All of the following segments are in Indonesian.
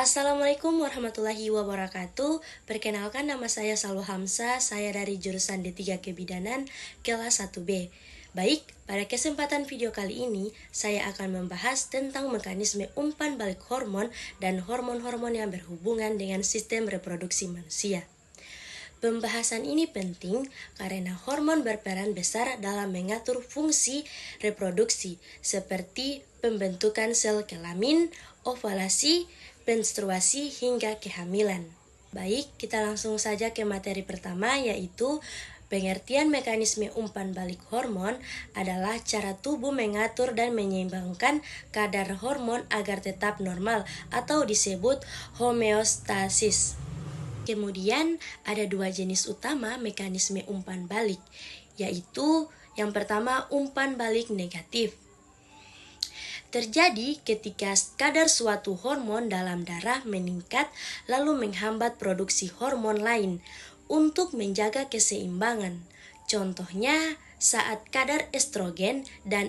Assalamualaikum warahmatullahi wabarakatuh. Perkenalkan, nama saya Salwa Hamzah. Saya dari jurusan D3 Kebidanan kelas 1B. Baik, pada kesempatan video kali ini saya akan membahas tentang mekanisme umpan balik hormon dan hormon-hormon yang berhubungan dengan sistem reproduksi manusia. Pembahasan ini penting karena hormon berperan besar dalam mengatur fungsi reproduksi seperti pembentukan sel kelamin, ovulasi, menstruasi, hingga kehamilan. Baik, kita langsung saja ke materi pertama, yaitu pengertian mekanisme umpan balik hormon adalah cara tubuh mengatur dan menyeimbangkan kadar hormon agar tetap normal atau disebut homeostasis. Kemudian ada dua jenis utama mekanisme umpan balik, yaitu yang pertama umpan balik negatif. Terjadi ketika kadar suatu hormon dalam darah meningkat lalu menghambat produksi hormon lain untuk menjaga keseimbangan. Contohnya saat kadar estrogen dan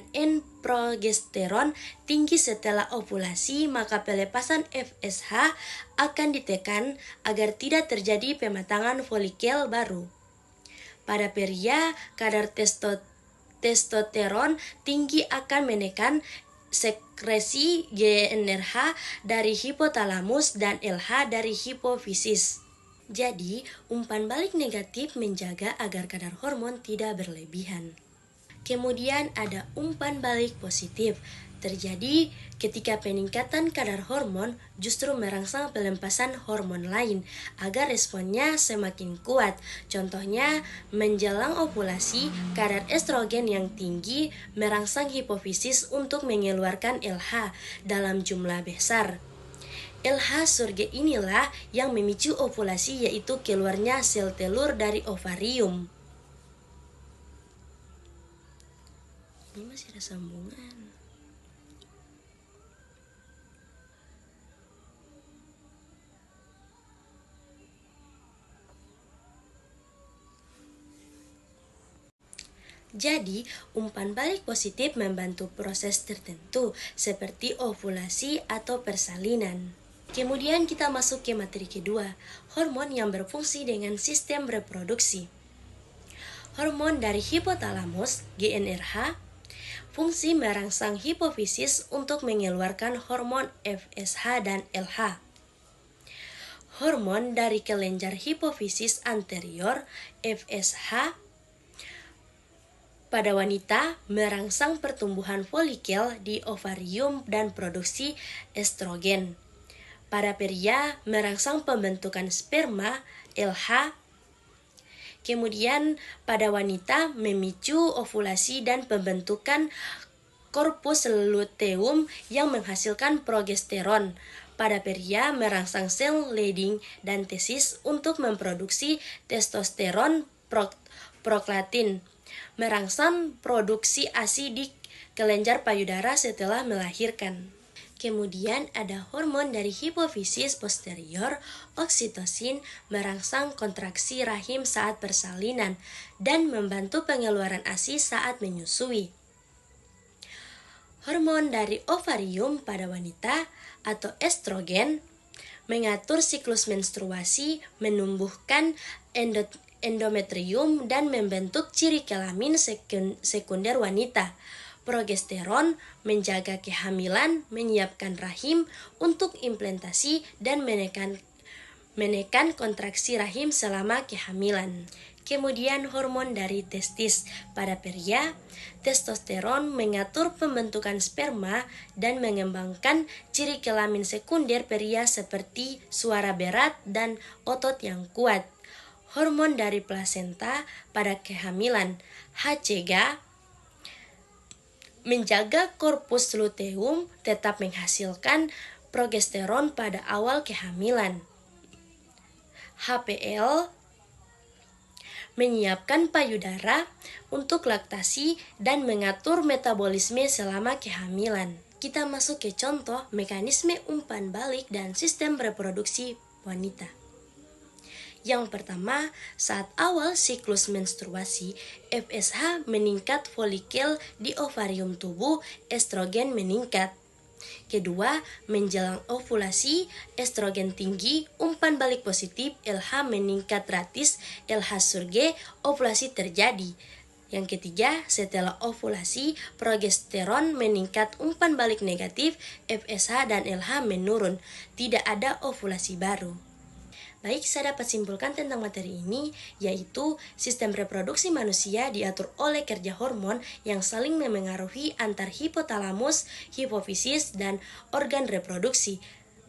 progesteron tinggi setelah ovulasi, maka pelepasan FSH akan ditekan agar tidak terjadi pematangan folikel baru. Pada pria, kadar testosteron tinggi akan menekan sekresi GnRH dari hipotalamus dan LH dari hipofisis. Jadi, umpan balik negatif menjaga agar kadar hormon tidak berlebihan. Kemudian ada umpan balik positif. Terjadi ketika peningkatan kadar hormon justru merangsang pelepasan hormon lain agar responnya semakin kuat. Contohnya, menjelang ovulasi, kadar estrogen yang tinggi merangsang hipofisis untuk mengeluarkan LH dalam jumlah besar. LH surge inilah yang memicu ovulasi, yaitu keluarnya sel telur dari ovarium. Ini masih ada sambungan. Jadi, umpan balik positif membantu proses tertentu seperti ovulasi atau persalinan. Kemudian kita masuk ke materi kedua, hormon yang berfungsi dengan sistem reproduksi. Hormon dari hipotalamus, GnRH, fungsi merangsang hipofisis untuk mengeluarkan hormon FSH dan LH. Hormon dari kelenjar hipofisis anterior, FSH, pada wanita merangsang pertumbuhan folikel di ovarium dan produksi estrogen. Pada pria merangsang pembentukan sperma, LH. Kemudian pada wanita memicu ovulasi dan pembentukan korpus luteum yang menghasilkan progesteron. Pada pria merangsang sel Leydig dan testis untuk memproduksi testosteron, prolaktin, merangsang produksi ASI di kelenjar payudara setelah melahirkan. Kemudian ada hormon dari hipofisis posterior, oksitosin, merangsang kontraksi rahim saat persalinan dan membantu pengeluaran ASI saat menyusui. Hormon dari ovarium pada wanita atau estrogen mengatur siklus menstruasi, menumbuhkan endometrium dan membentuk ciri kelamin sekunder wanita. Progesteron menjaga kehamilan, menyiapkan rahim untuk implantasi dan menekan kontraksi rahim selama kehamilan. Kemudian hormon dari testis pada pria, testosteron mengatur pembentukan sperma dan mengembangkan ciri kelamin sekunder pria seperti suara berat dan otot yang kuat. Hormon dari plasenta pada kehamilan, HCG, menjaga korpus luteum tetap menghasilkan progesteron pada awal kehamilan. HPL menyiapkan payudara untuk laktasi dan mengatur metabolisme selama kehamilan. Kita masuk ke contoh mekanisme umpan balik dan sistem reproduksi wanita. Yang pertama, saat awal siklus menstruasi, FSH meningkat, folikel di ovarium tubuh, estrogen meningkat. Kedua, menjelang ovulasi, estrogen tinggi, umpan balik positif, LH meningkat ratis, LH surge, ovulasi terjadi. Yang ketiga, setelah ovulasi, progesteron meningkat, umpan balik negatif, FSH dan LH menurun. Tidak ada ovulasi baru. Baik, saya dapat simpulkan tentang materi ini, yaitu sistem reproduksi manusia diatur oleh kerja hormon yang saling memengaruhi antar hipotalamus, hipofisis, dan organ reproduksi.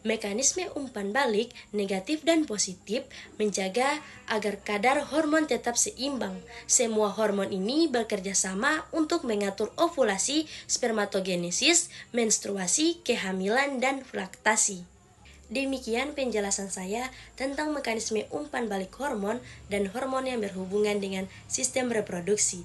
Mekanisme umpan balik negatif dan positif menjaga agar kadar hormon tetap seimbang. Semua hormon ini bekerja sama untuk mengatur ovulasi, spermatogenesis, menstruasi, kehamilan, dan laktasi. Demikian penjelasan saya tentang mekanisme umpan balik hormon dan hormon yang berhubungan dengan sistem reproduksi.